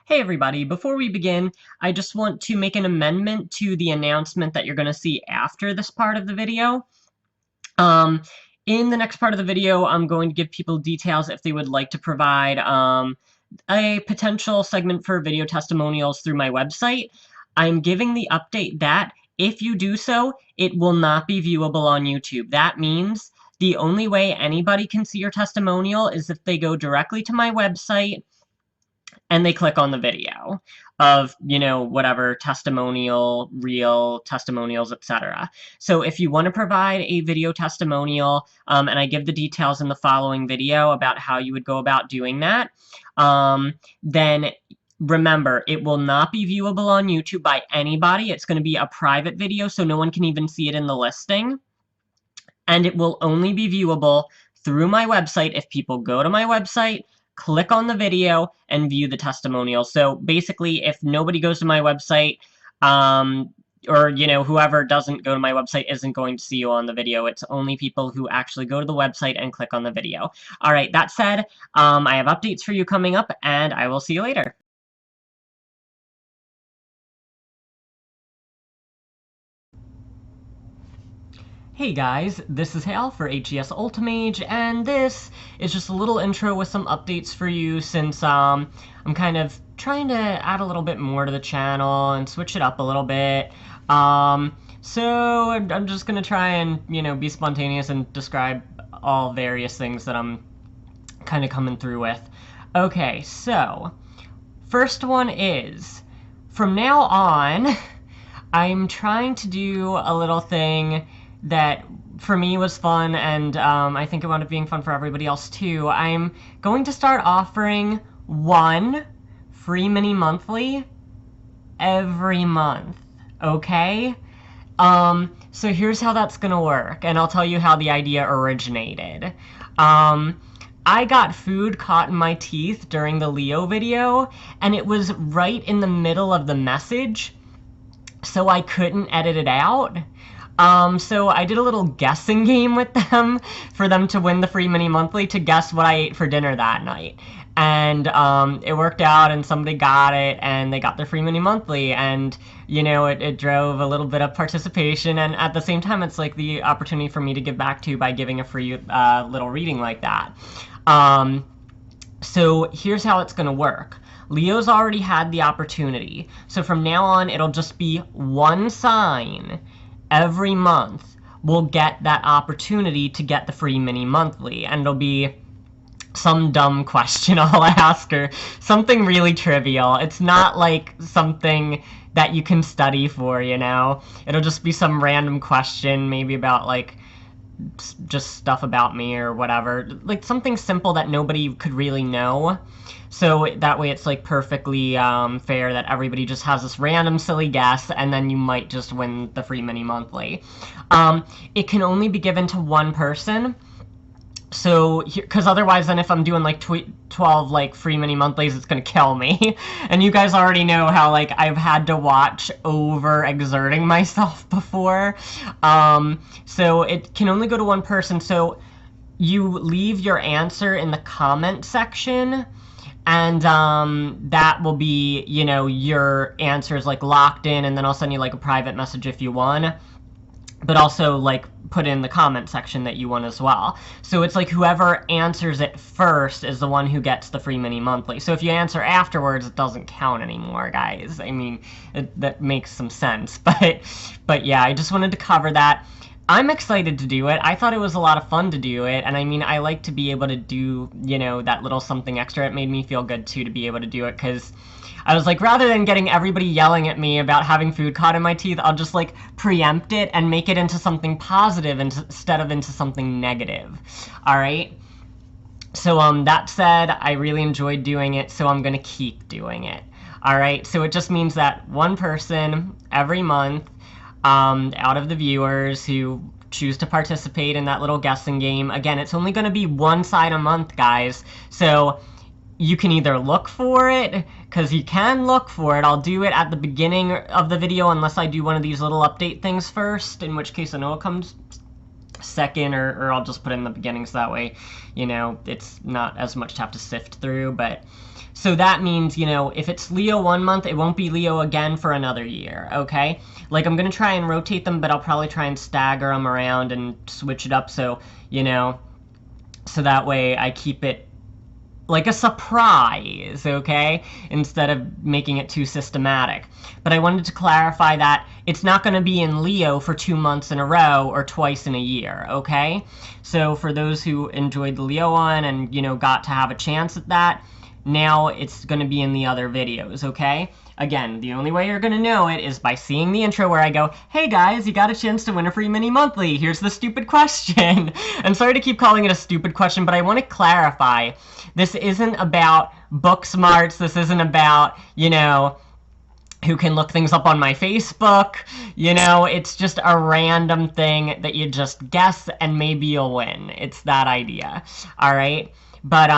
Hey everybody, before we begin, I just want to make an amendment to the announcement that you're going to see after this part of the video. Um, in the next part of the video, I'm going to give people details if they would like to provide a potential segment for video testimonials through my website. I'm giving the update that if you do so, it will not be viewable on YouTube. That means the only way anybody can see your testimonial is if they go directly to my website and they click on the video of, whatever testimonial, reel, testimonials, etc. So if you want to provide a video testimonial, and I give the details in the following video about how you would go about doing that, then remember, it will not be viewable on YouTube by anybody. It's going to be a private video, so no one can even see it in the listing. And it will only be viewable through my website if people go to my website, click on the video, and view the testimonial. So basically, if nobody goes to my website, or, whoever doesn't go to my website isn't going to see you on the video. It's only people who actually go to the website and click on the video. All right, that said, I have updates for you coming up, and I will see you later. Hey guys, this is Hale for HES Ultimage, and this is just a little intro with some updates for you since I'm kind of trying to add a little bit more to the channel and switch it up a little bit. So I'm just gonna try and, be spontaneous and describe all various things that I'm kind of coming through with. Okay, so first one is, from now on, I'm trying to do a little thing that for me was fun, and I think it wound up being fun for everybody else too. I'm going to start offering one free mini monthly every month, okay? So here's how that's gonna work, and I'll tell you how the idea originated. I got food caught in my teeth during the Leo video, and it was right in the middle of the message, so I couldn't edit it out. So I did a little guessing game with them for them to win the free mini monthly to guess what I ate for dinner that night. And it worked out, and somebody got it, and they got their free mini monthly, and it drove a little bit of participation, and at the same time it's like the opportunity for me to give back to by giving a free little reading like that. So here's how it's gonna work. Leo's already had the opportunity, so from now on it'll just be one sign every month will get that opportunity to get the free mini monthly, and it'll be some dumb question I'll ask her, something really trivial. It's not like something that you can study for, It'll just be some random question, maybe about like just stuff about me or whatever, like something simple that nobody could really know. So that way it's like perfectly fair that everybody just has this random silly guess, and then you might just win the free mini monthly. It can only be given to one person. So, because otherwise then if I'm doing like 12 like free mini monthlies, it's gonna kill me. And you guys already know how like I've had to watch over exerting myself before. So it can only go to one person. So you leave your answer in the comment section, and that will be, your answer is like locked in, and then I'll send you like a private message if you won. But also like put in the comment section that you won as well. So it's like whoever answers it first is the one who gets the free mini monthly. So if you answer afterwards, it doesn't count anymore, guys. I mean, that makes some sense. But yeah, I just wanted to cover that. I'm excited to do it. I thought it was a lot of fun to do it, and I mean, I like to be able to do, that little something extra. It made me feel good, too, to be able to do it, because I was like, rather than getting everybody yelling at me about having food caught in my teeth, I'll just, like, preempt it and make it into something positive instead of into something negative. All right? So, that said, I really enjoyed doing it, so I'm going to keep doing it. All right? So it just means that one person every month out of the viewers who choose to participate in that little guessing game. Again, it's only going to be one side a month, guys. So you can either look for it, because you can look for it. I'll do it at the beginning of the video unless I do one of these little update things first, in which case I know it comes second, or I'll just put it in the beginning so that way, it's not as much to have to sift through. But So that means, you know, if it's Leo 1 month, it won't be Leo again for another year, okay? Like, I'm going to try and rotate them, but I'll probably try and stagger them around and switch it up so, you know, so that way I keep it like a surprise, okay? Instead of making it too systematic. But I wanted to clarify that it's not going to be in Leo for 2 months in a row or twice in a year, okay? So for those who enjoyed the Leo one and, you know, got to have a chance at that, now it's going to be in the other videos, okay? Again, the only way you're going to know it is by seeing the intro where I go, hey guys, you got a chance to win a free mini monthly. Here's the stupid question. I'm sorry to keep calling it a stupid question, but I want to clarify. This isn't about book smarts. This isn't about, you know, who can look things up on my Facebook. You know, it's just a random thing that you just guess and maybe you'll win. It's that idea. All right? But,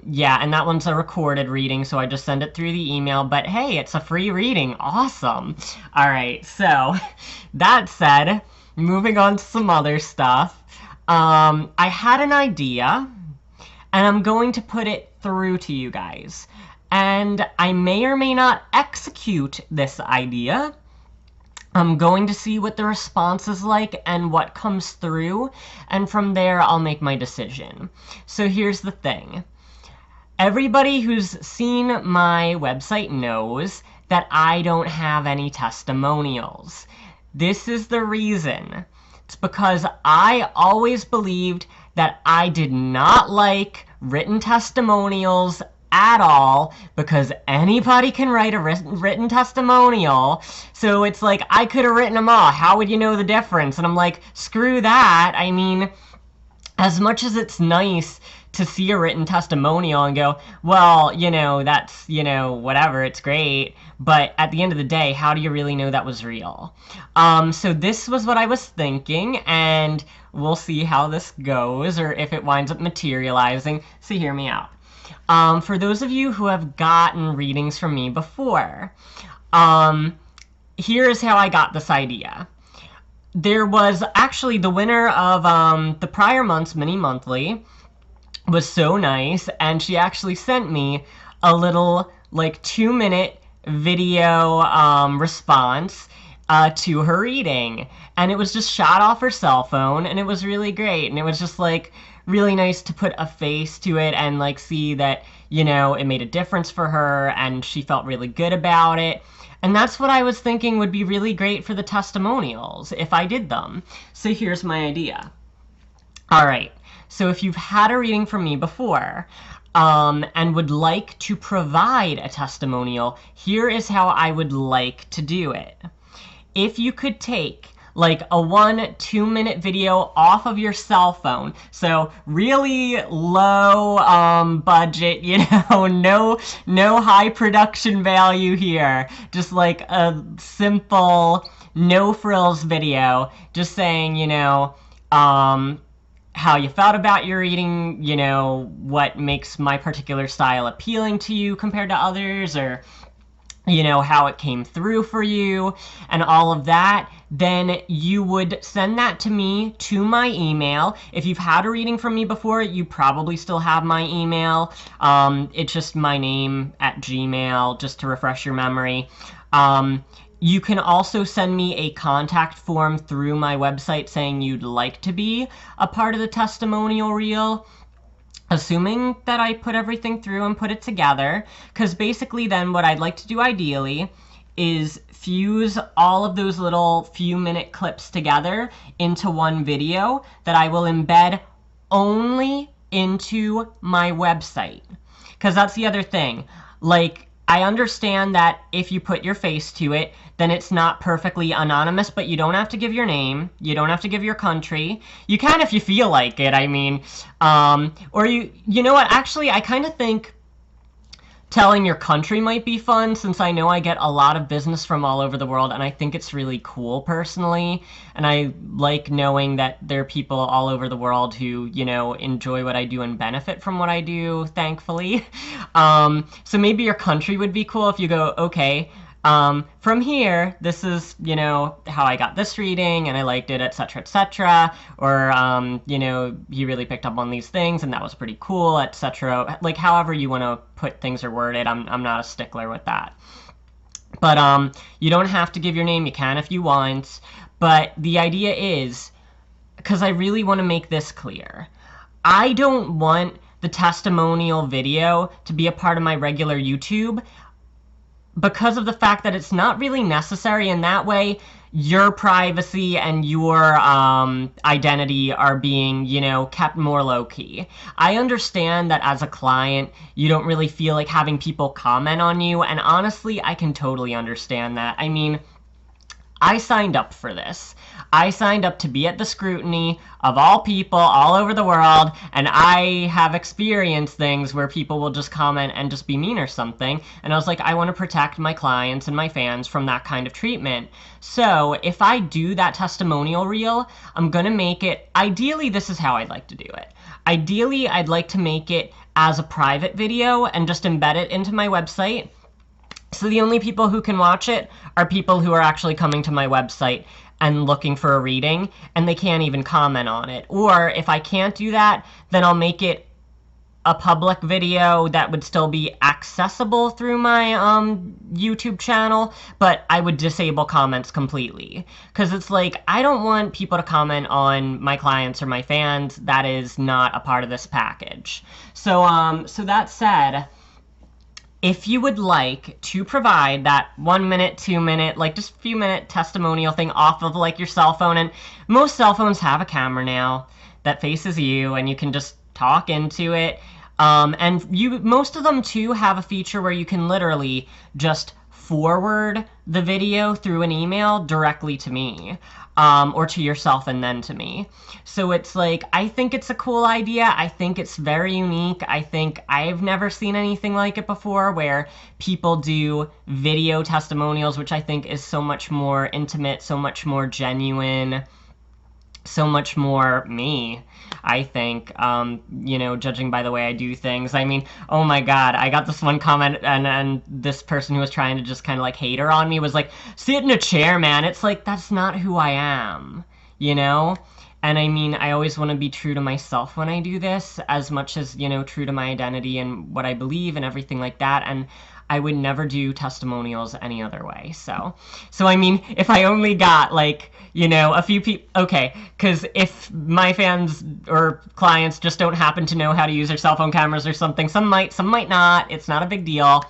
yeah, and that one's a recorded reading, so I just send it through the email. But, hey, it's a free reading. Awesome. All right, so that said, moving on to some other stuff. I had an idea, and I'm going to put it through to you guys. And I may or may not execute this idea. I'm going to see what the response is like and what comes through, and from there I'll make my decision. So here's the thing. Everybody who's seen my website knows that I don't have any testimonials. This is the reason. It's because I always believed that I did not like written testimonials at all, because anybody can write a written testimonial. So it's like, I could have written them all. How would you know the difference? And I'm like, screw that. I mean, as much as it's nice to see a written testimonial and go, well, you know, that's, you know, whatever, it's great. But at the end of the day, how do you really know that was real? So this was what I was thinking, and we'll see how this goes, or if it winds up materializing. So hear me out. For those of you who have gotten readings from me before, here's how I got this idea. There was actually the winner of the prior month's mini monthly was so nice, and she actually sent me a little like 2-minute video response to her reading, and it was just shot off her cell phone, and it was really great, and it was just like really nice to put a face to it and like see that, you know, it made a difference for her and she felt really good about it. And that's what I was thinking would be really great for the testimonials if I did them. So here's my idea. All right, so if you've had a reading from me before and would like to provide a testimonial, here is how I would like to do it. If you could take like a 1-2 minute video off of your cell phone. So really low budget, you know, no high production value here. Just like a simple, no frills video, just saying, you know, how you felt about your reading, you know, what makes my particular style appealing to you compared to others, or, you know, how it came through for you, and all of that. Then you would send that to me to my email. If you've had a reading from me before, you probably still have my email. It's just my name at Gmail, just to refresh your memory. You can also send me a contact form through my website saying you'd like to be a part of the testimonial reel, assuming that I put everything through and put it together, because basically then what I'd like to do ideally is fuse all of those little few-minute clips together into one video that I will embed only into my website. Because that's the other thing. Like, I understand that if you put your face to it, then it's not perfectly anonymous, but you don't have to give your name. You don't have to give your country. You can if you feel like it, I mean. Or you know what, actually, I kind of think telling your country might be fun, since I know I get a lot of business from all over the world, and I think it's really cool personally. And I like knowing that there are people all over the world who, you know, enjoy what I do and benefit from what I do, thankfully. So maybe your country would be cool if you go, okay, From here, this is, how I got this reading and I liked it, etc., etc. Or, he really picked up on these things and that was pretty cool, etc. Like, however you want to put things or word it, I'm not a stickler with that. But you don't have to give your name. You can if you want. But the idea is, because I really want to make this clear, I don't want the testimonial video to be a part of my regular YouTube because of the fact that it's not really necessary. In that way, your privacy and your identity are being, kept more low-key. I understand that as a client, you don't really feel like having people comment on you, and honestly, I can totally understand that. I mean, I signed up for this. I signed up to be at the scrutiny of all people all over the world, and I have experienced things where people will just comment and just be mean or something, and I was like, I want to protect my clients and my fans from that kind of treatment. So if I do that testimonial reel, I'm going to make it, ideally this is how I'd like to do it. Ideally, I'd like to make it as a private video and just embed it into my website. So the only people who can watch it are people who are actually coming to my website and looking for a reading, and they can't even comment on it. Or if I can't do that, then I'll make it a public video that would still be accessible through my YouTube channel, but I would disable comments completely. Because it's like, I don't want people to comment on my clients or my fans. That is not a part of this package. So, so that said, if you would like to provide that 1 minute, 2 minute, like just a few minute testimonial thing off of like your cell phone, and most cell phones have a camera now that faces you and you can just talk into it. And most of them too have a feature where you can literally just forward the video through an email directly to me, or to yourself and then to me. So it's like, I think it's a cool idea. I think it's very unique. I think I've never seen anything like it before where people do video testimonials, which I think is so much more intimate, so much more genuine, so much more me, I think, judging by the way I do things. I mean, oh my god, I got this one comment, and this person who was trying to just kind of like hater on me was like, sit in a chair, man. It's like, that's not who I am, And I mean, I always want to be true to myself when I do this, as much as, true to my identity and what I believe and everything like that. And I would never do testimonials any other way. So I mean, if I only got like, a few people, okay, because if my fans or clients just don't happen to know how to use their cell phone cameras or something, some might not, it's not a big deal,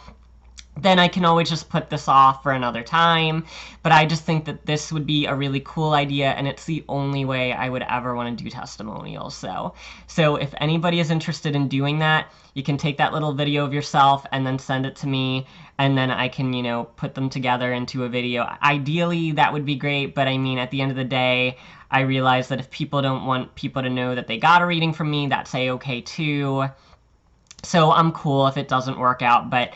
then I can always just put this off for another time. But I just think that this would be a really cool idea, and it's the only way I would ever want to do testimonials. So if anybody is interested in doing that, you can take that little video of yourself and then send it to me, and then I can, put them together into a video. Ideally, that would be great, but I mean, at the end of the day, I realize that if people don't want people to know that they got a reading from me, that's a-okay too. So I'm cool if it doesn't work out, but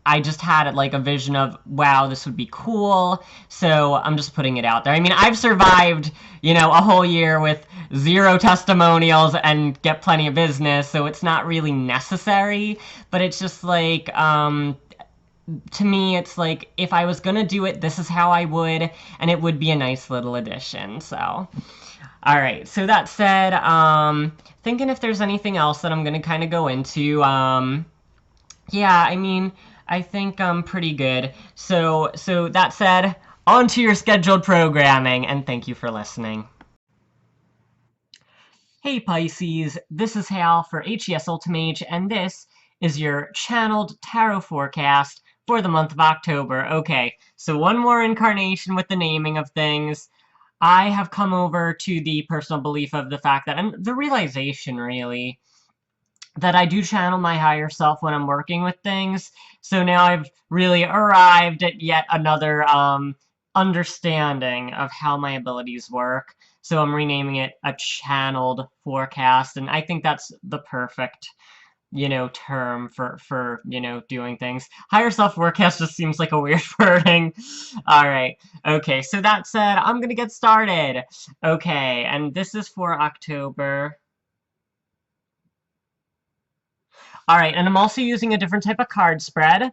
I just had like a vision of, wow, this would be cool, so I'm just putting it out there. I mean, I've survived, a whole year with 0 testimonials and get plenty of business, so it's not really necessary, but it's just like, to me, it's like, if I was gonna do it, this is how I would, and it would be a nice little addition, so. Alright, so that said, thinking if there's anything else that I'm gonna kind of go into, yeah, I mean, I think I'm pretty good. So that said, on to your scheduled programming, and thank you for listening. Hey Pisces, this is Hal for HES Ultimage, and this is your channeled tarot forecast for the month of October. Okay, so one more incarnation with the naming of things. I have come over to the personal belief of the fact that, and the realization really, that I do channel my higher self when I'm working with things. So now I've really arrived at yet another understanding of how my abilities work. So I'm renaming it a channeled forecast, and I think that's the perfect, term for doing things. Higher self forecast just seems like a weird wording. Alright, okay, so that said, I'm gonna get started. Okay, and this is for October. Alright, and I'm also using a different type of card spread.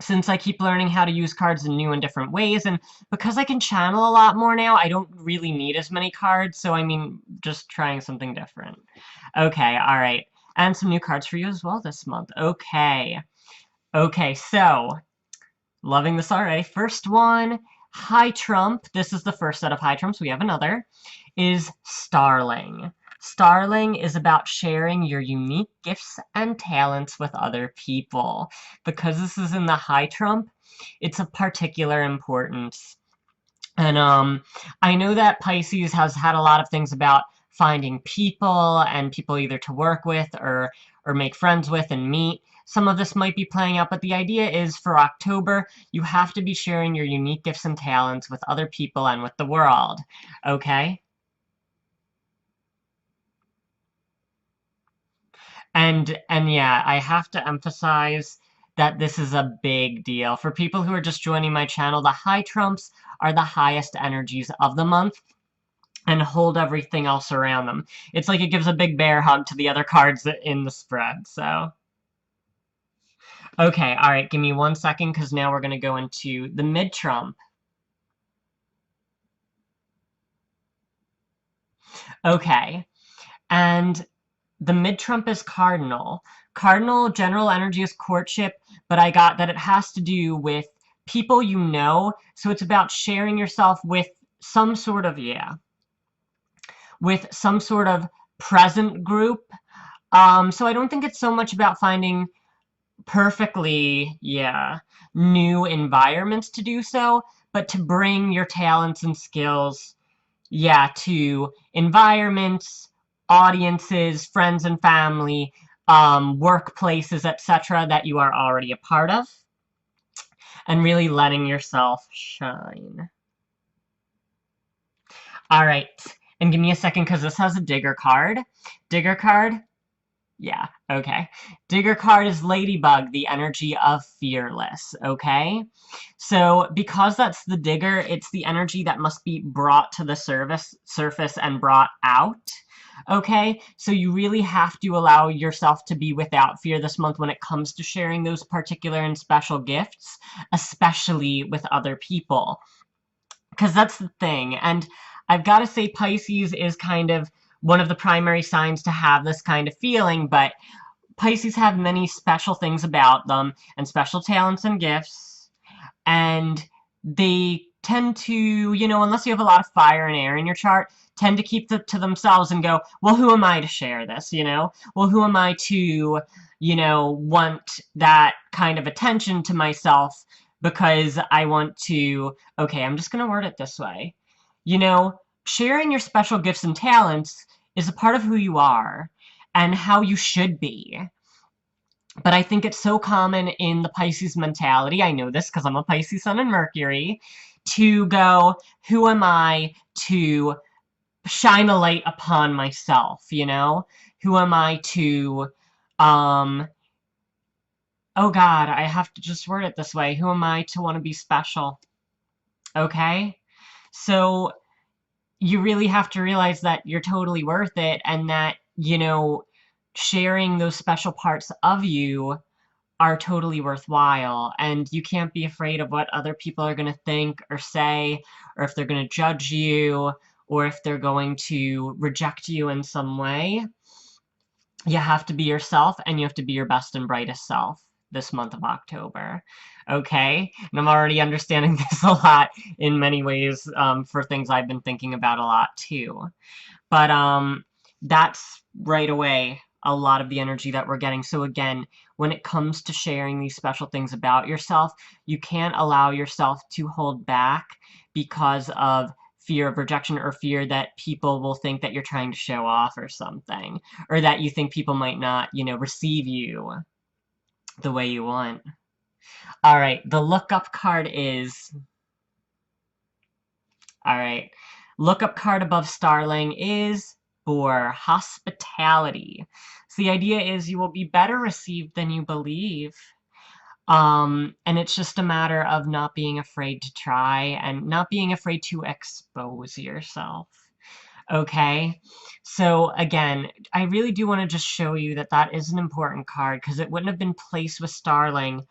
since I keep learning how to use cards in new and different ways, and because I can channel a lot more now, I don't really need as many cards, so I mean, just trying something different. Okay, alright. And some new cards for you as well this month. Okay. Okay, so, loving this already. First one, High Trump. This is the first set of High Trumps. We have another. Is Starling. Starling is about sharing your unique gifts and talents with other people. Because this is in the High Trump, it's of particular importance. And I know that Pisces has had a lot of things about finding people and people either to work with or make friends with and meet. Some of this might be playing out, but the idea is for October, you have to be sharing your unique gifts and talents with other people and with the world. Okay? And yeah, I have to emphasize that this is a big deal. For people who are just joining my channel, the high trumps are the highest energies of the month and hold everything else around them. It's like it gives a big bear hug to the other cards in the spread, so. Okay, alright, give me 1 second, because now we're going to go into the mid-trump. Okay, and the mid-trump is cardinal. Cardinal general energy is courtship, but I got that it has to do with people you know, so it's about sharing yourself with some sort of, yeah, with some sort of present group. So I don't think it's so much about finding perfectly, yeah, new environments to do so, but to bring your talents and skills, yeah, to environments, audiences, friends and family, workplaces, etc., that you are already a part of, and really letting yourself shine. All right, and give me a second because this has a digger card. Digger card. Yeah, okay. Digger card is Ladybug, the energy of fearless, okay? So because that's the digger, it's the energy that must be brought to the surface and brought out, okay? So you really have to allow yourself to be without fear this month when it comes to sharing those particular and special gifts, especially with other people. Because that's the thing. And I've got to say Pisces is kind of one of the primary signs to have this kind of feeling, but Pisces have many special things about them and special talents and gifts, and they tend to, unless you have a lot of fire and air in your chart, tend to keep it to themselves and go, well, who am I to share this, Well, who am I to, want that kind of attention to myself because I want to, okay, I'm just going to word it this way. Sharing your special gifts and talents is a part of who you are and how you should be. But I think it's so common in the Pisces mentality, I know this because I'm a Pisces Sun and Mercury, to go, who am I to shine a light upon myself, Who am I to, oh God, I have to just word it this way. Who am I to want to be special? Okay? So you really have to realize that you're totally worth it and that, sharing those special parts of you are totally worthwhile, and you can't be afraid of what other people are going to think or say, or if they're going to judge you, or if they're going to reject you in some way. You have to be yourself, and you have to be your best and brightest self this month of October. Okay? And I'm already understanding this a lot in many ways for things I've been thinking about a lot too. But that's right away a lot of the energy that we're getting. So again, when it comes to sharing these special things about yourself, you can't allow yourself to hold back because of fear of rejection or fear that people will think that you're trying to show off or something, or that you think people might not, receive you the way you want. All right, the lookup card is, all right, lookup card above Starling is for hospitality. So the idea is you will be better received than you believe. And it's just a matter of not being afraid to try and not being afraid to expose yourself. Okay, so again, I really do want to just show you that that is an important card because it wouldn't have been placed with Starling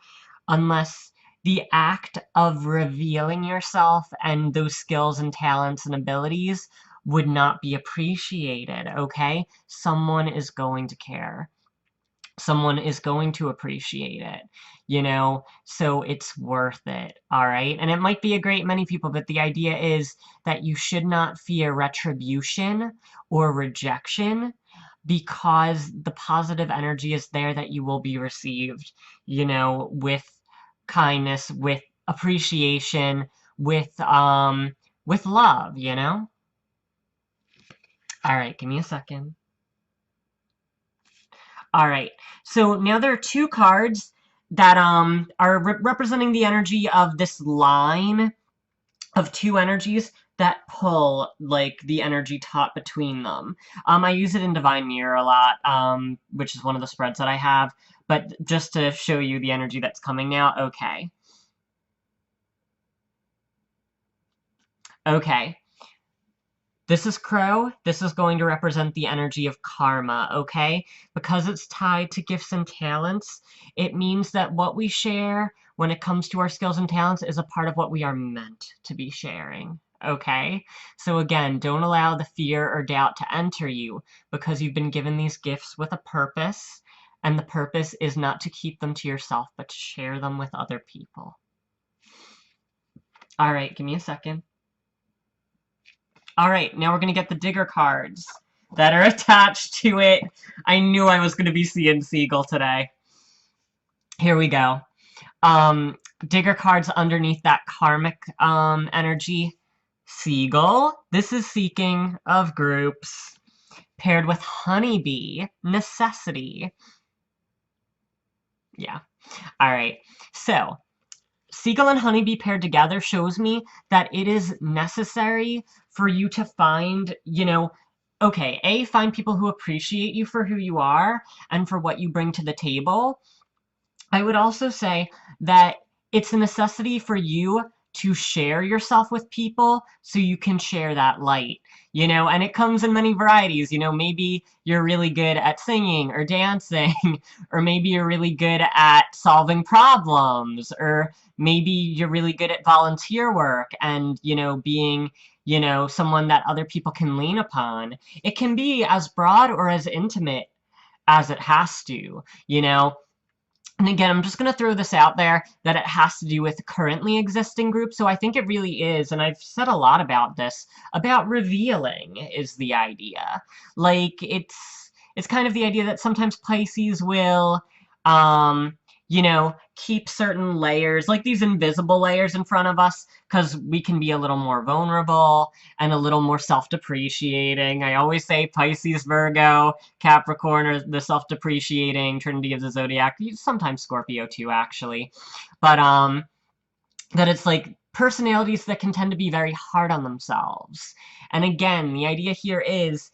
unless the act of revealing yourself and those skills and talents and abilities would not be appreciated, okay? Someone is going to care. Someone is going to appreciate it, you know, so it's worth it, all right? And it might be a great many people, but the idea is that you should not fear retribution or rejection because the positive energy is there that you will be received, you know, with kindness, with appreciation, with love, you know? All right, give me a second. All right. So now there are two cards that are representing the energy of this line of two energies that pull like the energy taught between them. I use it in Divine Mirror a lot, which is one of the spreads that I have. But just to show you the energy that's coming now, okay. Okay. This is Crow. This is going to represent the energy of karma, okay? Because it's tied to gifts and talents, it means that what we share when it comes to our skills and talents is a part of what we are meant to be sharing, okay? So again, don't allow the fear or doubt to enter you because you've been given these gifts with a purpose, and the purpose is not to keep them to yourself, but to share them with other people. All right, give me a second. All right, now we're going to get the digger cards that are attached to it. I knew I was going to be seeing Seagull today. Here we go. Digger cards underneath that karmic energy. Seagull. This is seeking of groups. Paired with honeybee. Necessity. Yeah. All right. So, Seagull and honeybee paired together shows me that it is necessary for you to find, you know, okay, find people who appreciate you for who you are and for what you bring to the table. I would also say that it's a necessity for you to share yourself with people so you can share that light, you know, and it comes in many varieties. You know, maybe you're really good at singing or dancing, or maybe you're really good at solving problems, or maybe you're really good at volunteer work and, you know, being, you know, someone that other people can lean upon. It can be as broad or as intimate as it has to, you know. And again, I'm just going to throw this out there that it has to do with currently existing groups. So I think it really is, and I've said a lot about this, about revealing is the idea. Like, it's kind of the idea that sometimes Pisces will, you know, keep certain layers, like these invisible layers in front of us, because we can be a little more vulnerable and a little more self-depreciating. I always say Pisces, Virgo, Capricorn are the self-depreciating trinity of the zodiac. Sometimes Scorpio too, actually. But that it's like personalities that can tend to be very hard on themselves. And again, the idea here is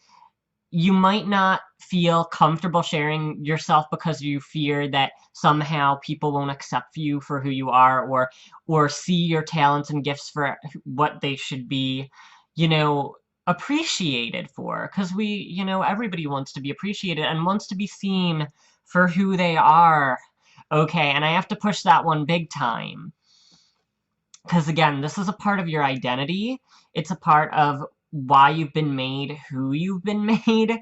you might not feel comfortable sharing yourself because you fear that somehow people won't accept you for who you are, or see your talents and gifts for what they should be, you know, appreciated for. Because you know, everybody wants to be appreciated and wants to be seen for who they are. Okay, and I have to push that one big time. Because again, this is a part of your identity. It's a part of why you've been made, who you've been made.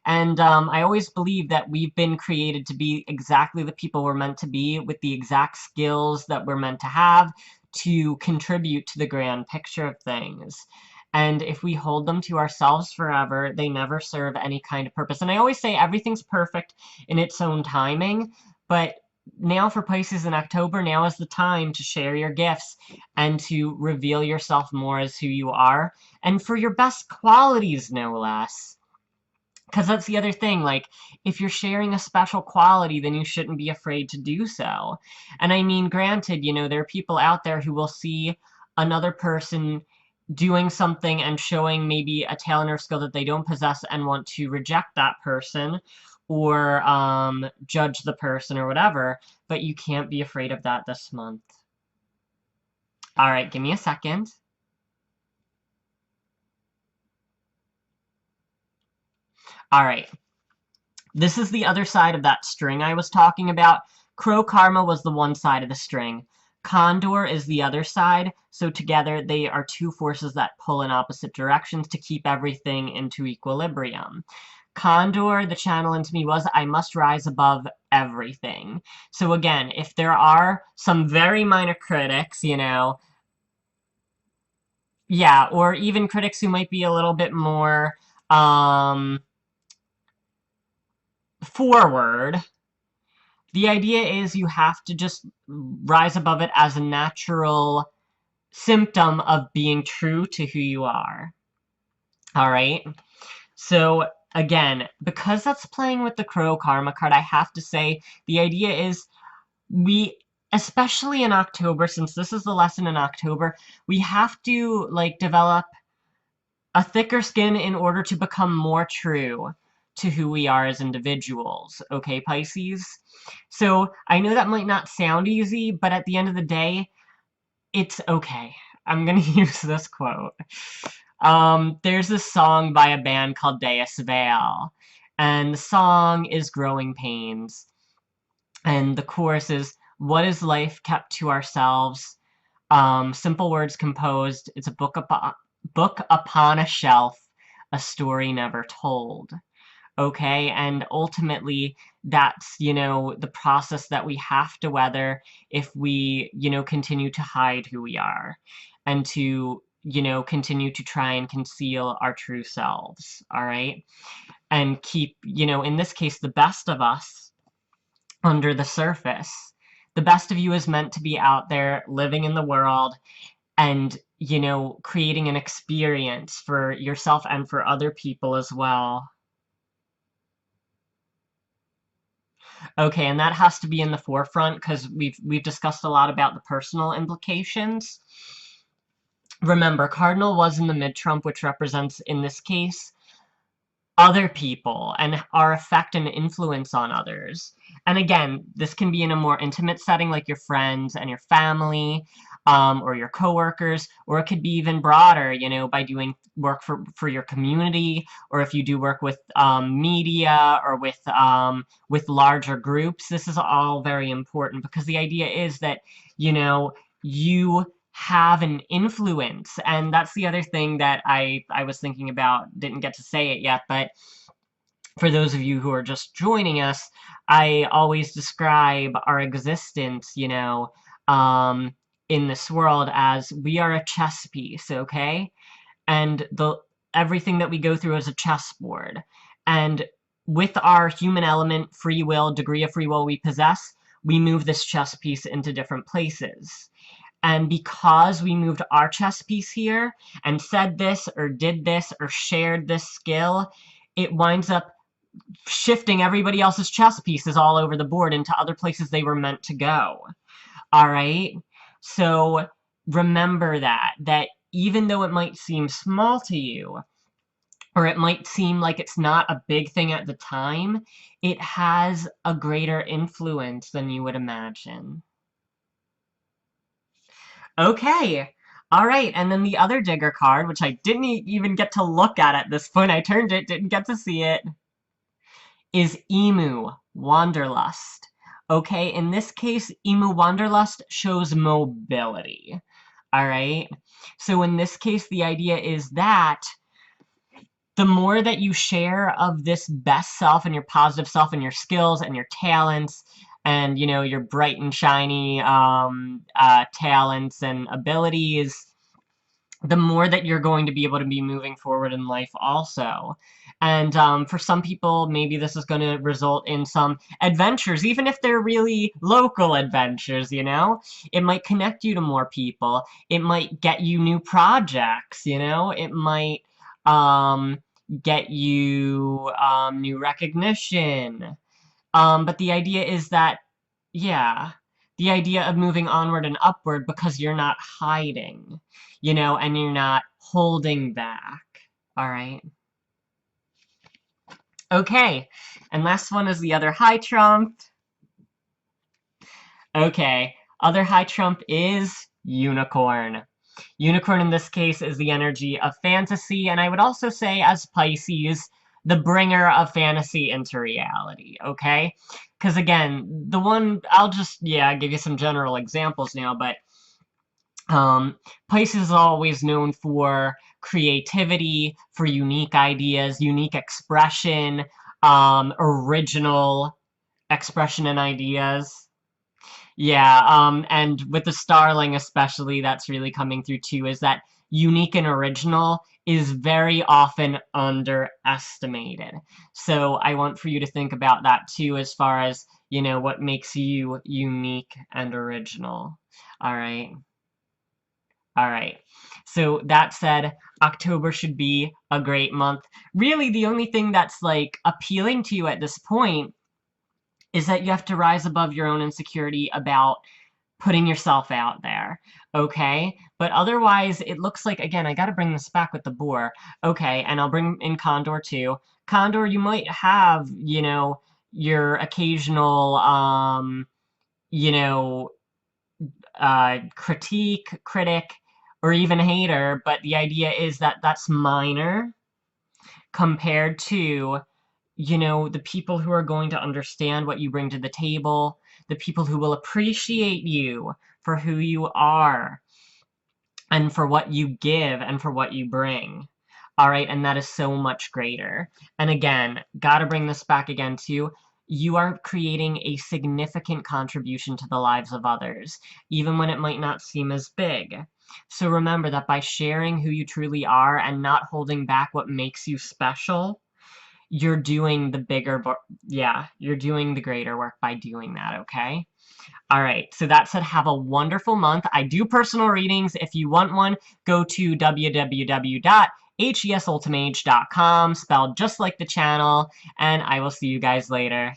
And I always believe that we've been created to be exactly the people we're meant to be, with the exact skills that we're meant to have to contribute to the grand picture of things. And if we hold them to ourselves forever, they never serve any kind of purpose. And I always say everything's perfect in its own timing, but now for Pisces in October, now is the time to share your gifts and to reveal yourself more as who you are, and for your best qualities, no less. Because that's the other thing, like, if you're sharing a special quality, then you shouldn't be afraid to do so. And I mean, granted, you know, there are people out there who will see another person doing something and showing maybe a talent or skill that they don't possess and want to reject that person, or judge the person or whatever, but you can't be afraid of that this month. All right, give me a second. All right. This is the other side of that string I was talking about. Crow karma was the one side of the string. Condor is the other side, so together they are two forces that pull in opposite directions to keep everything into equilibrium. Condor, the channel into me was, I must rise above everything. So again, if there are some very minor critics, you know, yeah, or even critics who might be a little bit more forward, the idea is you have to just rise above it as a natural symptom of being true to who you are. All right? So, again, because that's playing with the Crow Karma card, I have to say the idea is we, especially in October, since this is the lesson in October, we have to, like, develop a thicker skin in order to become more true to who we are as individuals. Okay, Pisces? So, I know that might not sound easy, but at the end of the day, it's okay. I'm gonna use this quote. There's this song by a band called Deus Vale, and the song is Growing Pains. And the chorus is, what is life kept to ourselves? Simple words composed. It's a book upon a shelf, a story never told. Okay, and ultimately that's, you know, the process that we have to weather if we, you know, continue to hide who we are and to, you know, continue to try and conceal our true selves, all right? And keep, you know, in this case, the best of us under the surface. The best of you is meant to be out there living in the world and, you know, creating an experience for yourself and for other people as well. Okay, and that has to be in the forefront because we've discussed a lot about the personal implications. Remember, Cardinal was in the mid-trump, which represents, in this case, other people and our effect and influence on others. And again, this can be in a more intimate setting like your friends and your family, or your coworkers, or it could be even broader, you know, by doing work for your community, or if you do work with media or with larger groups. This is all very important because the idea is that, you know, you have an influence. And that's the other thing that I was thinking about, didn't get to say it yet, but for those of you who are just joining us, I always describe our existence, you know, in this world as we are a chess piece, okay? And everything that we go through is a chessboard. And with our human element, free will, degree of free will we possess, we move this chess piece into different places. And because we moved our chess piece here and said this or did this or shared this skill, it winds up shifting everybody else's chess pieces all over the board into other places they were meant to go. All right? So remember that even though it might seem small to you, or it might seem like it's not a big thing at the time, it has a greater influence than you would imagine. Okay. All right, and then the other Digger card, which I didn't even get to look at this point. I turned it, didn't get to see it, is Emu, Wanderlust. Okay, in this case, Emu Wanderlust shows mobility. All right? So in this case, the idea is that the more that you share of this best self and your positive self and your skills and your talents and, you know, your bright and shiny talents and abilities, the more that you're going to be able to be moving forward in life also. And for some people, maybe this is going to result in some adventures, even if they're really local adventures, you know? It might connect you to more people. It might get you new projects, you know? It might get you new recognition. But the idea is that, yeah, the idea of moving onward and upward because you're not hiding, you know, and you're not holding back. All right. Okay, and last one is the other high trump. Okay, other high trump is Unicorn. Unicorn in this case is the energy of fantasy, and I would also say as Pisces, the bringer of fantasy into reality, okay? Because again, the one, I'll just, yeah, give you some general examples now, but Pisces is always known for creativity, for unique ideas, unique expression, original expression and ideas. Yeah, and with the Starling especially, that's really coming through too, is that unique and original is very often underestimated. So I want for you to think about that too, as far as, you know, what makes you unique and original. All right. All right. So that said, October should be a great month. Really, the only thing that's like appealing to you at this point is that you have to rise above your own insecurity about putting yourself out there, okay? But otherwise, it looks like, again, I got to bring this back with the boar. Okay, and I'll bring in Condor too. Condor, you might have, you know, your occasional, you know, critic, or even hater, but the idea is that that's minor compared to, you know, the people who are going to understand what you bring to the table, the people who will appreciate you for who you are and for what you give and for what you bring. All right, and that is so much greater. And again, gotta bring this back again to you are creating a significant contribution to the lives of others, even when it might not seem as big. So remember that by sharing who you truly are and not holding back what makes you special, you're doing the yeah, you're doing the greater work by doing that, okay? All right, so that said, have a wonderful month. I do personal readings. If you want one, go to www.hesultimage.com, spelled just like the channel, and I will see you guys later.